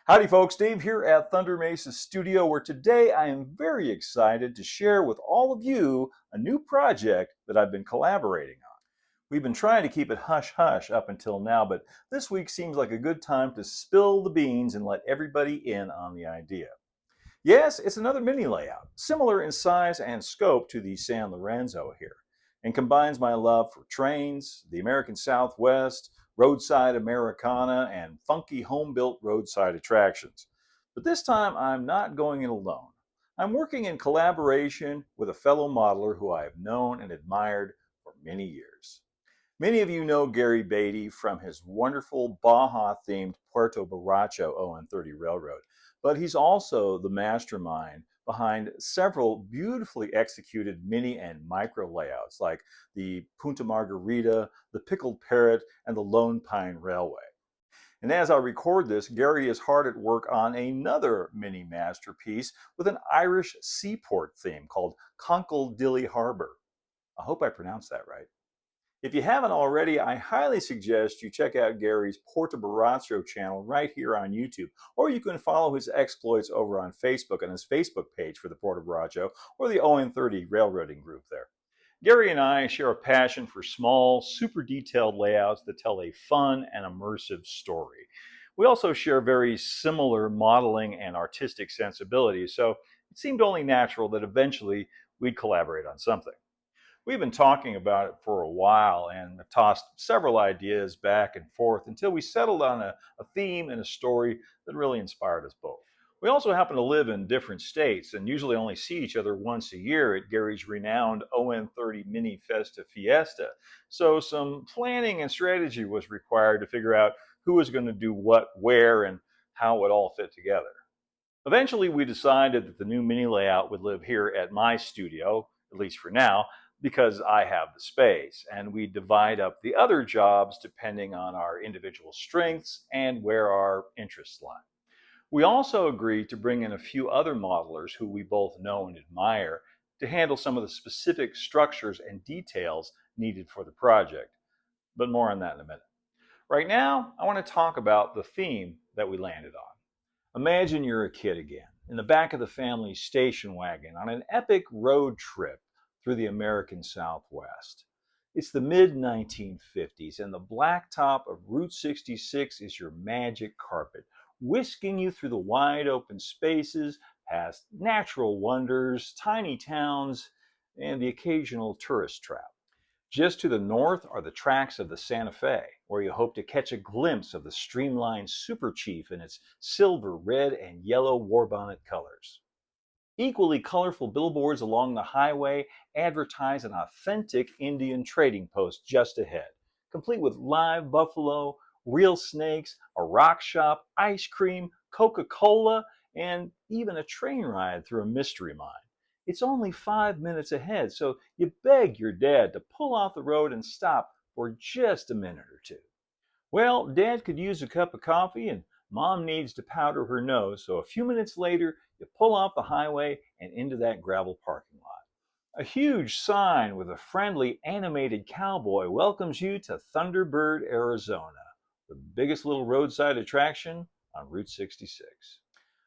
Howdy folks, Dave here at Thunder Mesa Studio, where today I am very excited to share with all of you a new project that I've been collaborating on. We've been trying to keep it hush-hush up until now, but this week seems like a good time to spill the beans and let everybody in on the idea. Yes, it's another mini layout, similar in size and scope to the San Lorenzo here, and combines my love for trains, the American Southwest, roadside Americana, and funky home-built roadside attractions. But this time I'm not going it alone. I'm working in collaboration with a fellow modeler who I have known and admired for many years. Many of you know Gary Beatty from his wonderful Baja-themed Puerto Borracho ON30 railroad, but he's also the mastermind behind several beautifully executed mini and micro layouts like the Punta Margarita, the Pickled Parrot, and the Lone Pine Railway. And as I record this, Gary is hard at work on another mini masterpiece with an Irish seaport theme called Conkledilly Harbor. I hope I pronounced that right. If you haven't already, I highly suggest you check out Gary's Puerto Borracho channel right here on YouTube, or you can follow his exploits over on Facebook on his Facebook page for the Puerto Borracho or the ON30 railroading group there. Gary and I share a passion for small, super detailed layouts that tell a fun and immersive story. We also share very similar modeling and artistic sensibilities, so it seemed only natural that eventually we'd collaborate on something. We've been talking about it for a while and have tossed several ideas back and forth until we settled on a theme and a story that really inspired us both. We also happen to live in different states and usually only see each other once a year at Gary's renowned ON30 Mini Festa Fiesta, so some planning and strategy was required to figure out who was going to do what, where, and how it would all fit together. Eventually, we decided that the new mini layout would live here at my studio, at least for now, because I have the space, and we divide up the other jobs depending on our individual strengths and where our interests lie. We also agreed to bring in a few other modelers who we both know and admire to handle some of the specific structures and details needed for the project. But more on that in a minute. Right now, I want to talk about the theme that we landed on. Imagine you're a kid again, in the back of the family station wagon on an epic road trip through the American Southwest. It's the mid-1950s, and the blacktop of Route 66 is your magic carpet, whisking you through the wide open spaces, past natural wonders, tiny towns, and the occasional tourist trap. Just to the north are the tracks of the Santa Fe, where you hope to catch a glimpse of the streamlined Super Chief in its silver, red, and yellow warbonnet colors. Equally colorful billboards along the highway advertise an authentic Indian trading post just ahead, complete with live buffalo, real snakes, a rock shop, ice cream, Coca-Cola, and even a train ride through a mystery mine. It's only 5 minutes ahead, so you beg your dad to pull off the road and stop for just a minute or two. Well, Dad could use a cup of coffee and Mom needs to powder her nose, so a few minutes later, you pull off the highway and into that gravel parking lot. A huge sign with a friendly animated cowboy welcomes you to Thunderbird, Arizona, the biggest little roadside attraction on Route 66.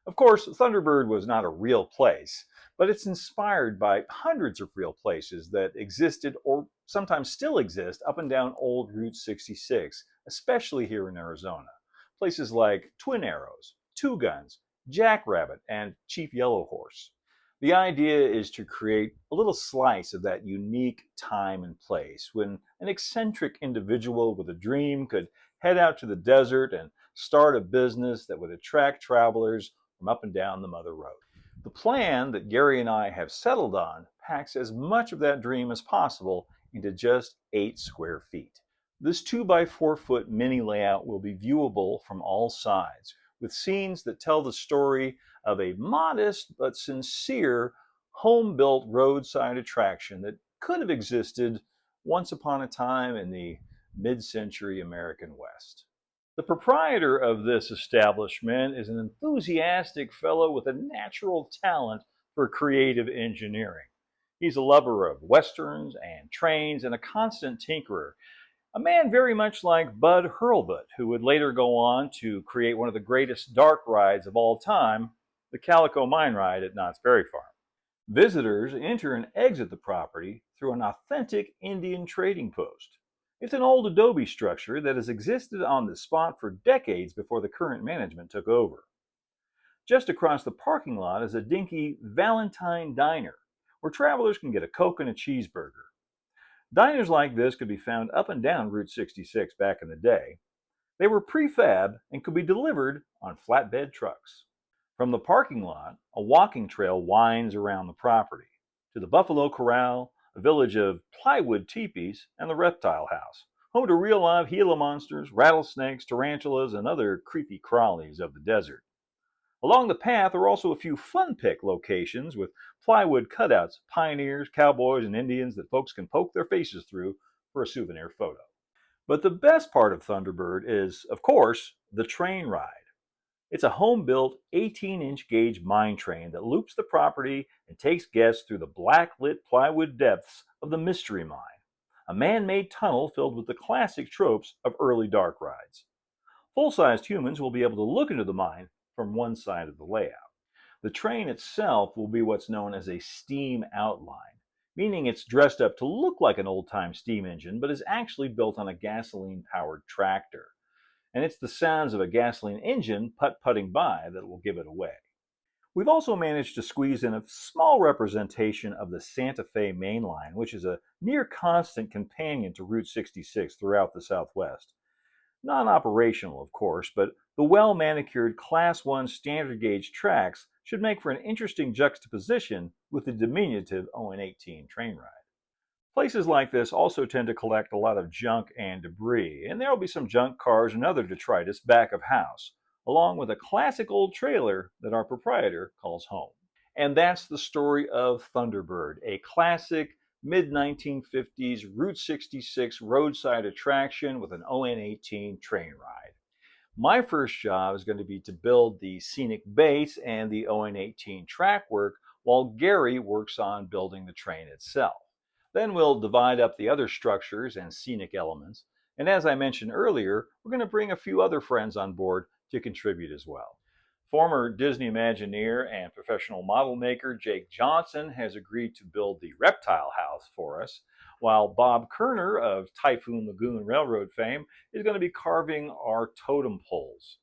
Of course, Thunderbird was not a real place, but it's inspired by hundreds of real places that existed or sometimes still exist up and down old Route 66, especially here in Arizona. Places like Twin Arrows, Two Guns, Jackrabbit, and Chief Yellow Horse. The idea is to create a little slice of that unique time and place when an eccentric individual with a dream could head out to the desert and start a business that would attract travelers from up and down the Mother Road. The plan that Gary and I have settled on packs as much of that dream as possible into just 8 square feet. This 2x4-foot mini layout will be viewable from all sides, with scenes that tell the story of a modest but sincere home-built roadside attraction that could have existed once upon a time in the mid-century American West. The proprietor of this establishment is an enthusiastic fellow with a natural talent for creative engineering. He's a lover of westerns and trains and a constant tinkerer. A man very much like Bud Hurlbut, who would later go on to create one of the greatest dark rides of all time, the Calico Mine Ride at Knott's Berry Farm. Visitors enter and exit the property through an authentic Indian trading post. It's an old adobe structure that has existed on the spot for decades before the current management took over. Just across the parking lot is a dinky Valentine Diner, where travelers can get a Coke and a cheeseburger. Diners like this could be found up and down Route 66 back in the day. They were prefab and could be delivered on flatbed trucks. From the parking lot, a walking trail winds around the property to the Buffalo Corral, a village of plywood teepees, and the Reptile House, home to real live Gila monsters, rattlesnakes, tarantulas, and other creepy crawlies of the desert. Along the path are also a few fun pick locations with plywood cutouts, pioneers, cowboys, and Indians that folks can poke their faces through for a souvenir photo. But the best part of Thunderbird is, of course, the train ride. It's a home-built 18-inch gauge mine train that loops the property and takes guests through the black-lit plywood depths of the Mystery Mine, a man-made tunnel filled with the classic tropes of early dark rides. Full-sized humans will be able to look into the mine from one side of the layout. The train itself will be what's known as a steam outline, meaning it's dressed up to look like an old-time steam engine, but is actually built on a gasoline-powered tractor. And it's the sounds of a gasoline engine putt-putting by that will give it away. We've also managed to squeeze in a small representation of the Santa Fe Main Line, which is a near-constant companion to Route 66 throughout the Southwest. Non-operational, of course, but the well-manicured Class 1 standard gauge tracks should make for an interesting juxtaposition with the diminutive ON-18 train ride. Places like this also tend to collect a lot of junk and debris, and there will be some junk cars and other detritus back of house, along with a classic old trailer that our proprietor calls home. And that's the story of Thunderbird, a classic mid-1950s Route 66 roadside attraction with an ON-18 train ride. My first job is going to be to build the scenic base and the ON-18 track work while Gary works on building the train itself. Then we'll divide up the other structures and scenic elements, and as I mentioned earlier, we're going to bring a few other friends on board to contribute as well. Former Disney Imagineer and professional model maker Jake Johnson has agreed to build the reptile house for us, while Bob Kurner of Typhoon Lagoon Railroad fame is going to be carving our totem poles.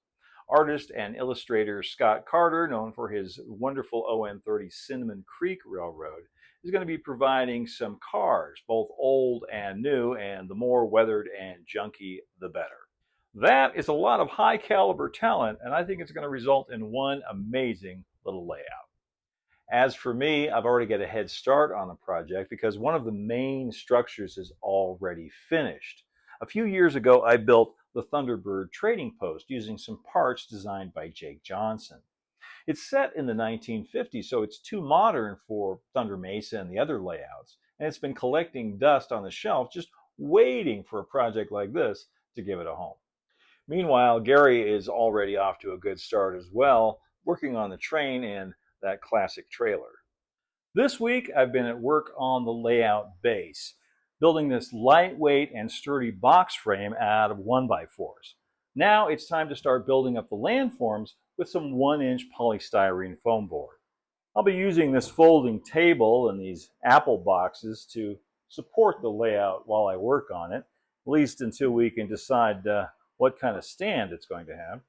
Artist and illustrator Scott Carter, known for his wonderful ON-30 Cinnamon Creek Railroad, is going to be providing some cars, both old and new, and the more weathered and junky, the better. That is a lot of high caliber talent, and I think it's going to result in one amazing little layout. As for me, I've already got a head start on the project because one of the main structures is already finished. A few years ago, I built the Thunderbird trading post using some parts designed by Jake Johnson. It's set in the 1950s, so it's too modern for Thunder Mesa and the other layouts, and it's been collecting dust on the shelf, just waiting for a project like this to give it a home. Meanwhile, Gary is already off to a good start as well, working on the train and that classic trailer. This week, I've been at work on the layout base, building this lightweight and sturdy box frame out of 1x4s. Now it's time to start building up the landforms with some 1-inch polystyrene foam board. I'll be using this folding table and these apple boxes to support the layout while I work on it, at least until we can decide what kind of stand it's going to have.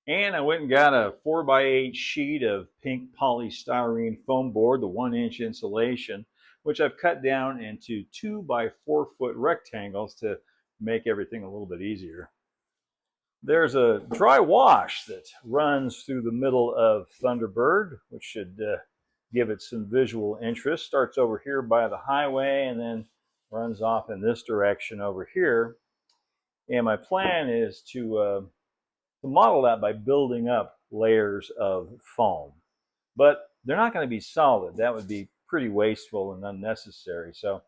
And I went and got a 4x8 sheet of pink polystyrene foam board, the 1-inch insulation, which I've cut down into 2x4 foot rectangles to make everything a little bit easier. There's a dry wash that runs through the middle of Thunderbird, which should give it some visual interest. Starts over here by the highway and then runs off in this direction over here. And my plan is to model that by building up layers of foam. But they're not going to be solid. That would be pretty wasteful and unnecessary. So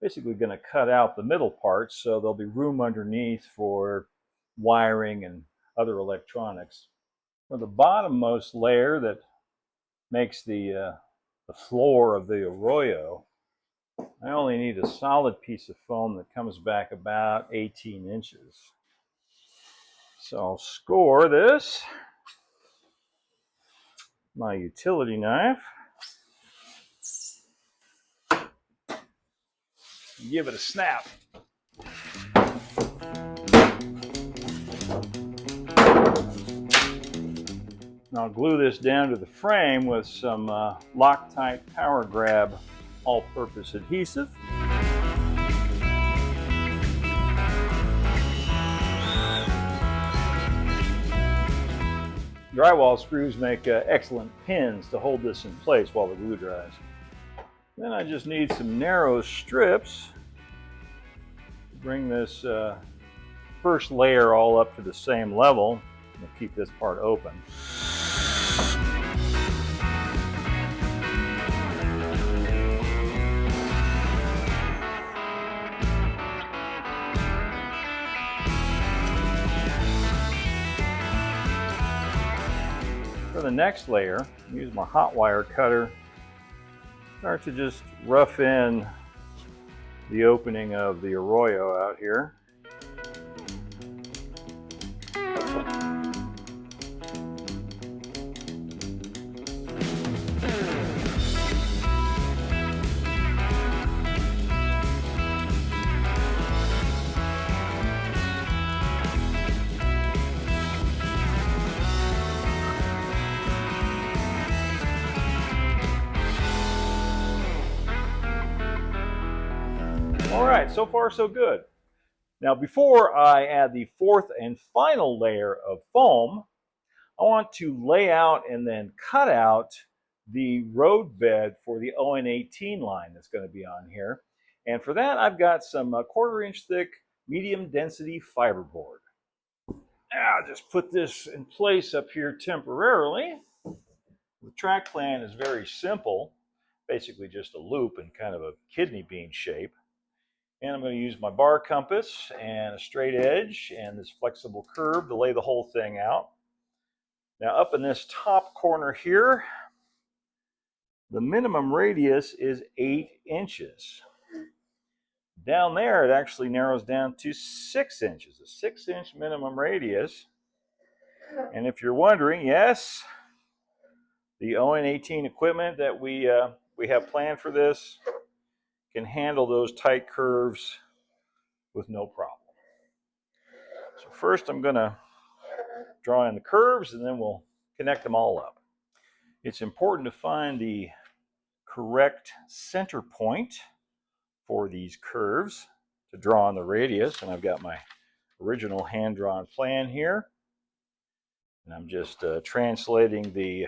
basically going to cut out the middle parts so there'll be room underneath for wiring and other electronics. For the bottommost layer that makes the floor of the arroyo, I only need a solid piece of foam that comes back about 18 inches. So I'll score this, my utility knife, give it a snap. And I'll glue this down to the frame with some Loctite Power Grab all-purpose adhesive. Drywall screws make excellent pins to hold this in place while the glue dries. Then I just need some narrow strips to bring this first layer all up to the same level. We'll keep this part open. For the next layer, use my hot wire cutter. Start to just rough in the opening of the arroyo out here. All right, so far so good. Now before I add the fourth and final layer of foam, I want to lay out and then cut out the road bed for the ON18 line that's going to be on here. And for that I've got some 1/4 inch thick medium density fiberboard. Now I'll just put this in place up here temporarily. The track plan is very simple, basically just a loop in kind of a kidney bean shape. And I'm going to use my bar compass and a straight edge and this flexible curve to lay the whole thing out. Now up in this top corner here, the minimum radius is 8 inches. Down there it actually narrows down to 6 inches, a 6-inch minimum radius. And if you're wondering, yes, the ON18 equipment that we have planned for this can handle those tight curves with no problem. So first I'm going to draw in the curves and then we'll connect them all up. It's important to find the correct center point for these curves to draw on the radius, and I've got my original hand-drawn plan here, and I'm just translating the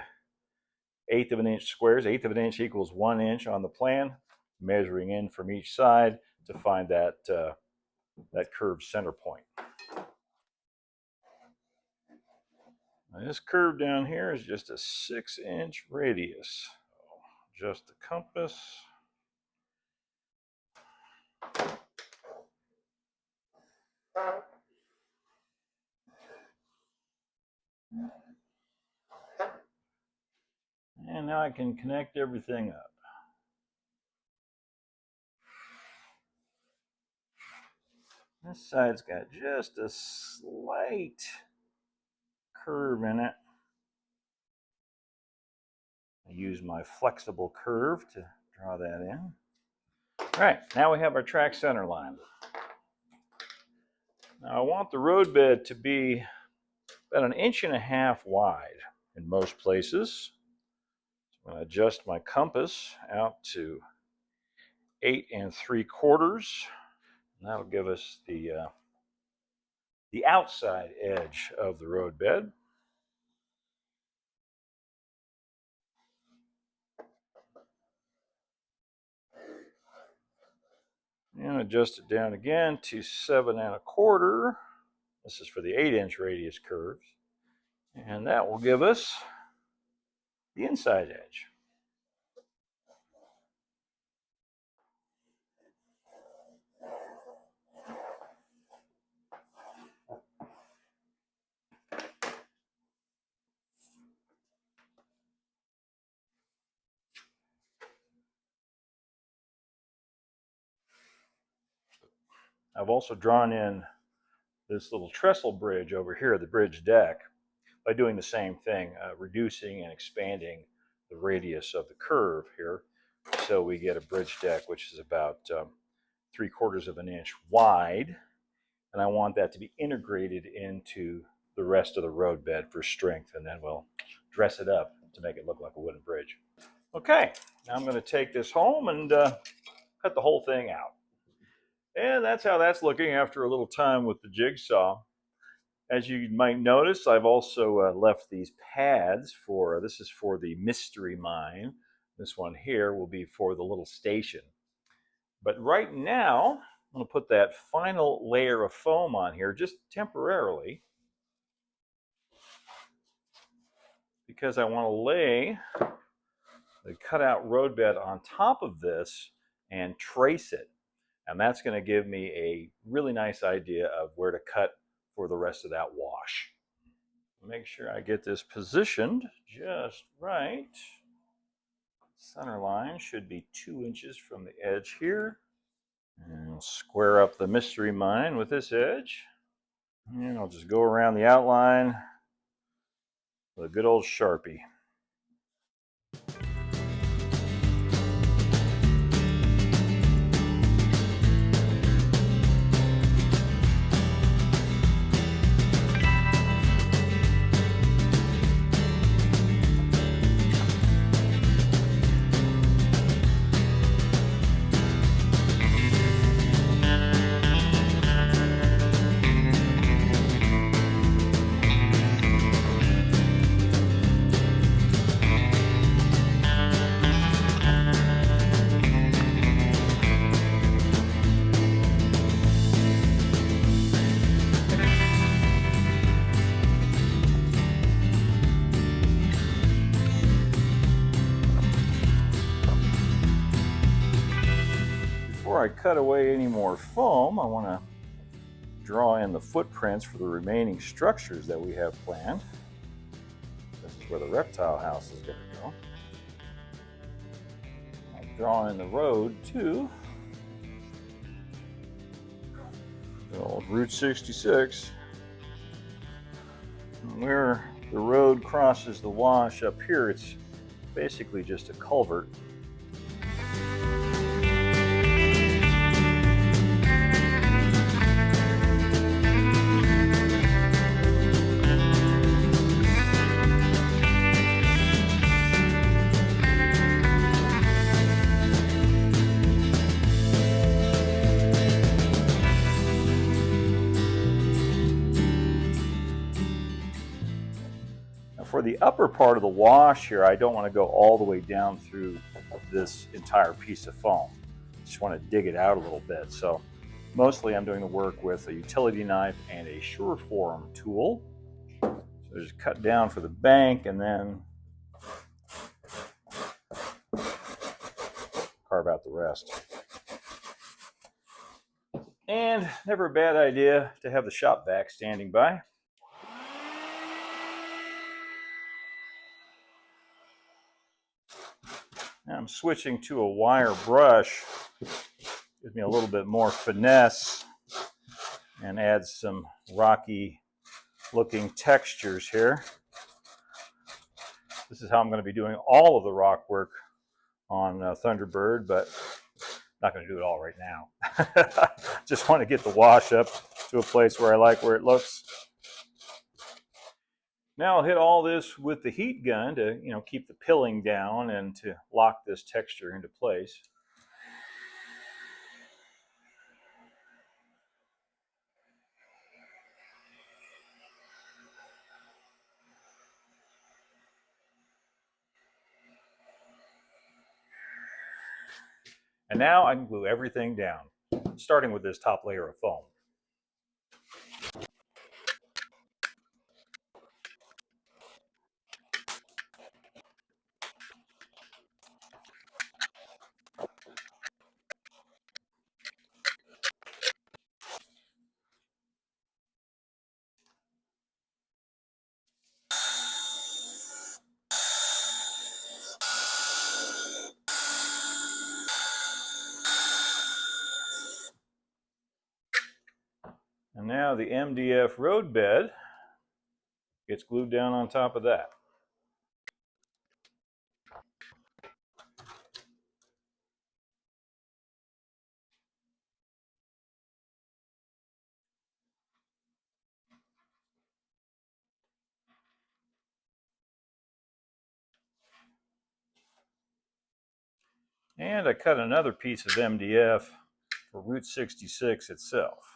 1/8 of an inch squares. 1/8 of an inch equals 1 inch on the plan, measuring in from each side to find that that curved center point. Now this curve down here is just a 6-inch radius. So just the compass. And now I can connect everything up. This side's got just a slight curve in it. I use my flexible curve to draw that in. All right, now we have our track center line. Now I want the roadbed to be about 1.5 inches wide in most places. So I'm going to adjust my compass out to 8 3/4. And that'll give us the outside edge of the roadbed. And adjust it down again to 7 1/4. This is for the 8-inch radius curves. And that will give us the inside edge. I've also drawn in this little trestle bridge over here, the bridge deck, by doing the same thing, reducing and expanding the radius of the curve here. So we get a bridge deck which is about 3/4 of an inch wide, and I want that to be integrated into the rest of the roadbed for strength, and then we'll dress it up to make it look like a wooden bridge. Okay, now I'm going to take this home and cut the whole thing out. And that's how that's looking after a little time with the jigsaw. As you might notice, I've also left these pads for, this is for the mystery mine. This one here will be for the little station. But right now, I'm going to put that final layer of foam on here just temporarily, because I want to lay the cutout roadbed on top of this and trace it. And that's going to give me a really nice idea of where to cut for the rest of that wash. Make sure I get this positioned just right. Center line should be 2 inches from the edge here. And square up the mystery mine with this edge. And I'll just go around the outline with a good old Sharpie. Before I cut away any more foam, I want to draw in the footprints for the remaining structures that we have planned. This is where the reptile house is going to go. I'll draw in the road too. The old Route 66. Where the road crosses the wash up here, it's basically just a culvert. For the upper part of the wash here, I don't want to go all the way down through this entire piece of foam. Just want to dig it out a little bit. So mostly I'm doing the work with a utility knife and a Sureform tool. So just cut down for the bank and then carve out the rest. And never a bad idea to have the shop vac standing by. Now I'm switching to a wire brush. Gives me a little bit more finesse and adds some rocky looking textures here. This is how I'm going to be doing all of the rock work on Thunderbird, but not going to do it all right now. Just want to get the wash up to a place where I like where it looks. Now I'll hit all this with the heat gun to, keep the pilling down and to lock this texture into place. And now I can glue everything down, starting with this top layer of foam. And now the MDF road bed gets glued down on top of that. And I cut another piece of MDF for Route 66 itself.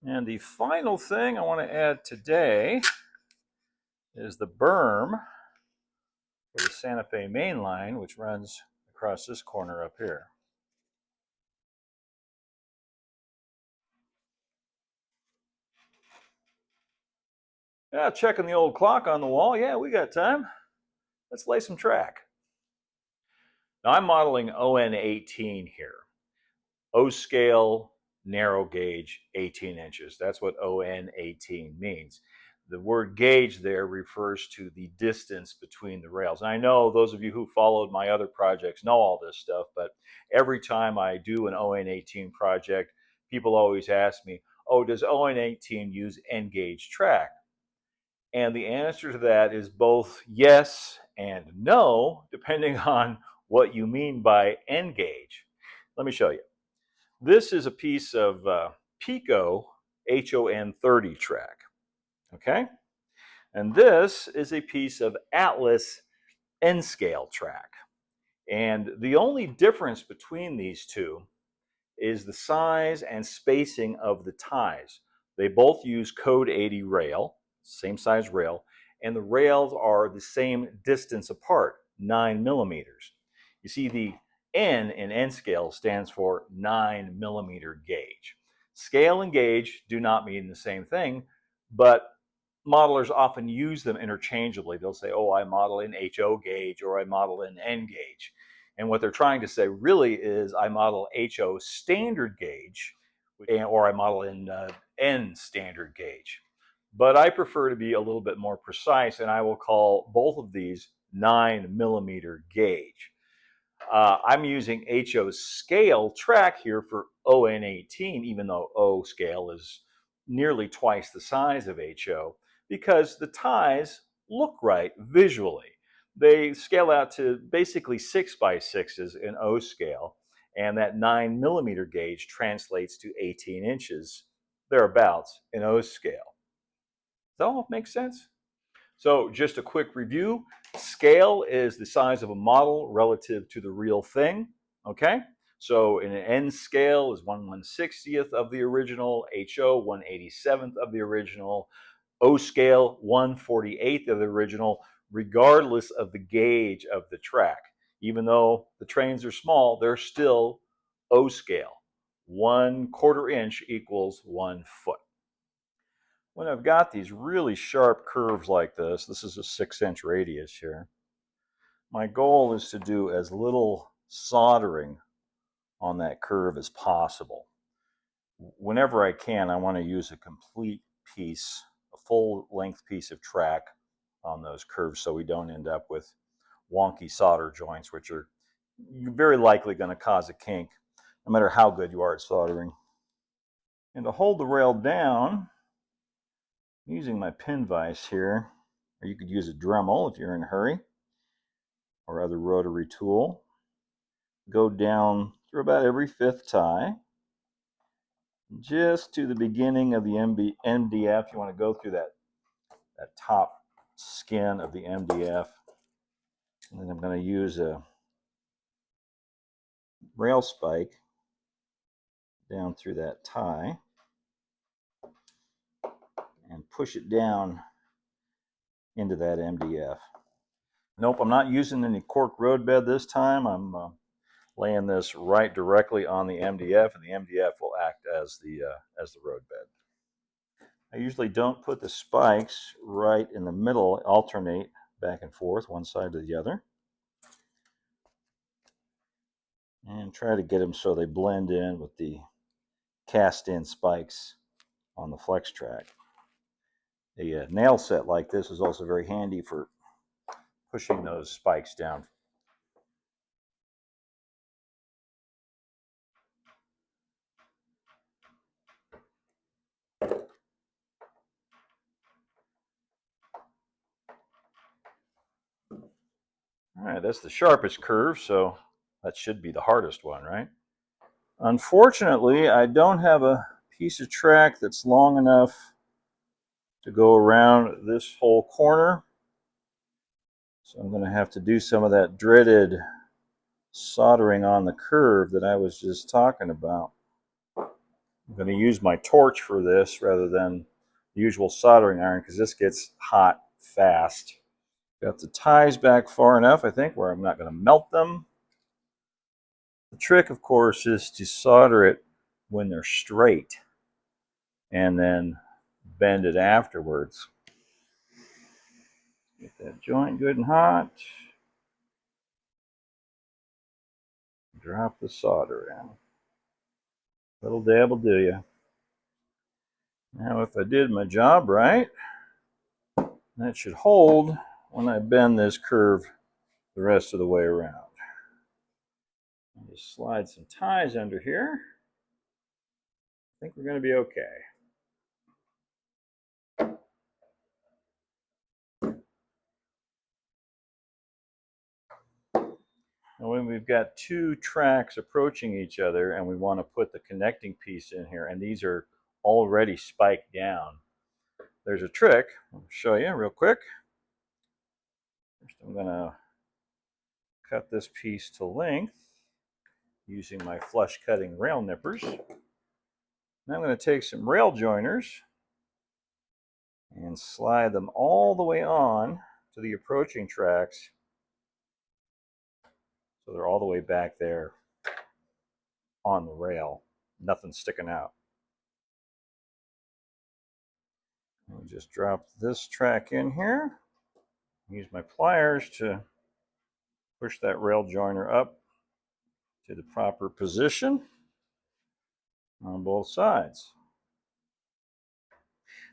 And the final thing I want to add today is the berm for the Santa Fe main line, which runs across this corner up here. Yeah, checking the old clock on the wall. Yeah, we got time. Let's lay some track. Now I'm modeling ON18 here. O scale, narrow gauge, 18 inches. That's what ON18 means. The word gauge there refers to the distance between the rails. And I know those of you who followed my other projects know all this stuff, but every time I do an ON18 project, people always ask me, oh, does ON18 use N gauge track? And the answer to that is both yes and no, depending on what you mean by N gauge. Let me show you. This is a piece of Pico HON30 track, okay? And this is a piece of Atlas N-scale track. And the only difference between these two is the size and spacing of the ties. They both use code 80 rail, same size rail, and the rails are the same distance apart, 9 millimeters. You see, the N in N scale stands for 9 millimeter gauge. Scale and gauge do not mean the same thing, but modelers often use them interchangeably. They'll say, oh, I model in HO gauge or I model in N gauge. And what they're trying to say really is I model HO standard gauge or I model in N standard gauge. But I prefer to be a little bit more precise, and I will call both of these 9 millimeter gauge. I'm using HO scale track here for ON18, even though O scale is nearly twice the size of HO, because the ties look right visually. They scale out to basically 6x6s in O scale, and that 9 millimeter gauge translates to 18 inches, thereabouts, in O scale. Does that all make sense? So just a quick review. Scale is the size of a model relative to the real thing, okay? So in an N scale is 1/160th of the original, HO 1/87th of the original, O scale 1/48th of the original, regardless of the gauge of the track. Even though the trains are small, they're still O scale. 1/4 inch equals 1 foot. When I've got these really sharp curves like this is a 6-inch radius here, my goal is to do as little soldering on that curve as possible. Whenever I can, I want to use a complete piece, a full-length piece of track on those curves so we don't end up with wonky solder joints, which are very likely going to cause a kink, no matter how good you are at soldering. And to hold the rail down, using my pin vise here, or you could use a Dremel if you're in a hurry, or other rotary tool. Go down through about every 5th tie, just to the beginning of the MDF. You want to go through that top skin of the MDF. And then I'm going to use a rail spike down through that tie and push it down into that MDF. Nope, I'm not using any cork road bed this time. I'm laying this right directly on the MDF, and the MDF will act as the road bed. I usually don't put the spikes right in the middle, alternate back and forth, one side to the other. And try to get them so they blend in with the cast-in spikes on the flex track. A nail set like this is also very handy for pushing those spikes down. All right, that's the sharpest curve, so that should be the hardest one, right? Unfortunately, I don't have a piece of track that's long enough to go around this whole corner. So I'm going to have to do some of that dreaded soldering on the curve that I was just talking about. I'm going to use my torch for this rather than the usual soldering iron because this gets hot fast. Got the ties back far enough, I think, where I'm not going to melt them. The trick, of course, is to solder it when they're straight and then bend it afterwards. Get that joint good and hot. Drop the solder in. Little dab will do you. Now, if I did my job right, that should hold when I bend this curve the rest of the way around. I'll just slide some ties under here. I think we're going to be okay. And when we've got two tracks approaching each other and we want to put the connecting piece in here, and these are already spiked down, there's a trick. I'll show you real quick. First, I'm going to cut this piece to length using my flush cutting rail nippers. Now I'm going to take some rail joiners and slide them all the way on to the approaching tracks so they're all the way back there on the rail. Nothing sticking out. I'll just drop this track in here. Use my pliers to push that rail joiner up to the proper position on both sides.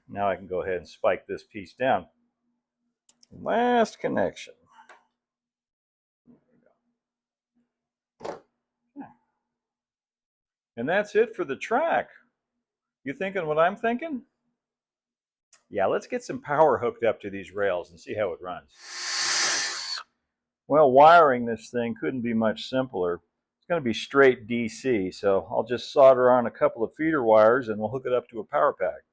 Now I can go ahead and spike this piece down. Last connection. And that's it for the track. You thinking what I'm thinking? Yeah, let's get some power hooked up to these rails and see how it runs. Well, wiring this thing couldn't be much simpler. It's going to be straight DC, so I'll just solder on a couple of feeder wires and we'll hook it up to a power pack.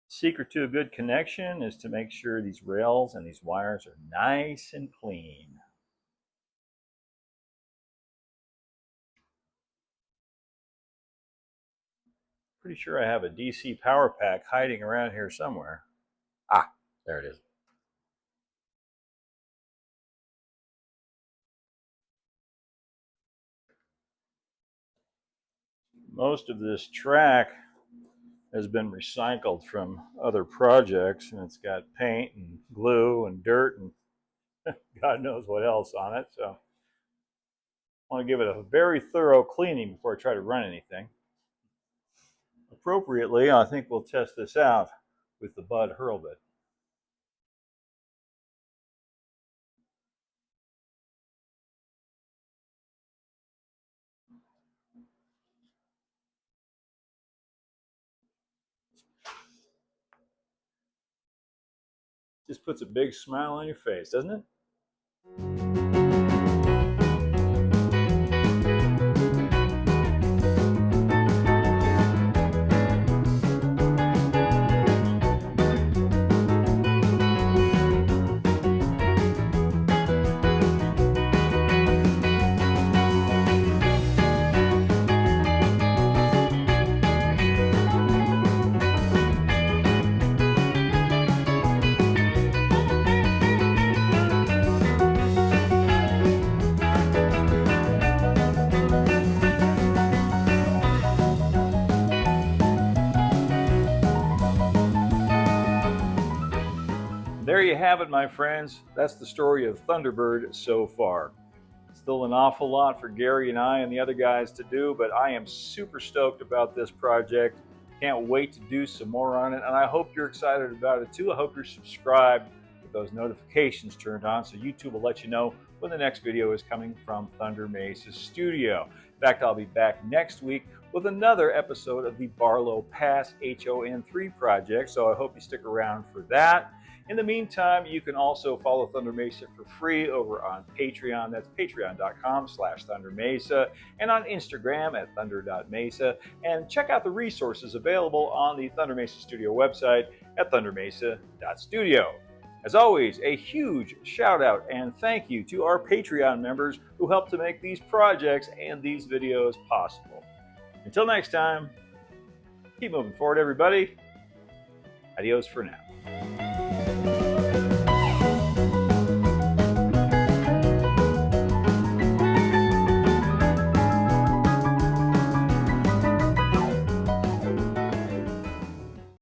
Secret to a good connection is to make sure these rails and these wires are nice and clean. Pretty sure I have a DC power pack hiding around here somewhere. Ah, there it is. Most of this track has been recycled from other projects, and it's got paint and glue and dirt and God knows what else on it. So I want to give it a very thorough cleaning before I try to run anything. Appropriately, I think we'll test this out with the Bud hurl bit. Just puts a big smile on your face, doesn't it? There you have it, my friends. That's the story of Thunderbird so far. Still an awful lot for Gary and I and the other guys to do, but I am super stoked about this project. Can't wait to do some more on it, and I hope you're excited about it too. I hope you're subscribed. If with those notifications turned on so YouTube will let you know when the next video is coming from Thunder Mesa Studio. In fact, I'll be back next week with another episode of the Barlow Pass HON3 project, so I hope you stick around for that. In the meantime, you can also follow Thunder Mesa for free over on Patreon. That's patreon.com/ThunderMesa, and on Instagram at thunder.mesa. And check out the resources available on the Thunder Mesa Studio website at thundermesa.studio. As always, a huge shout out and thank you to our Patreon members who help to make these projects and these videos possible. Until next time, keep moving forward, everybody. Adios for now.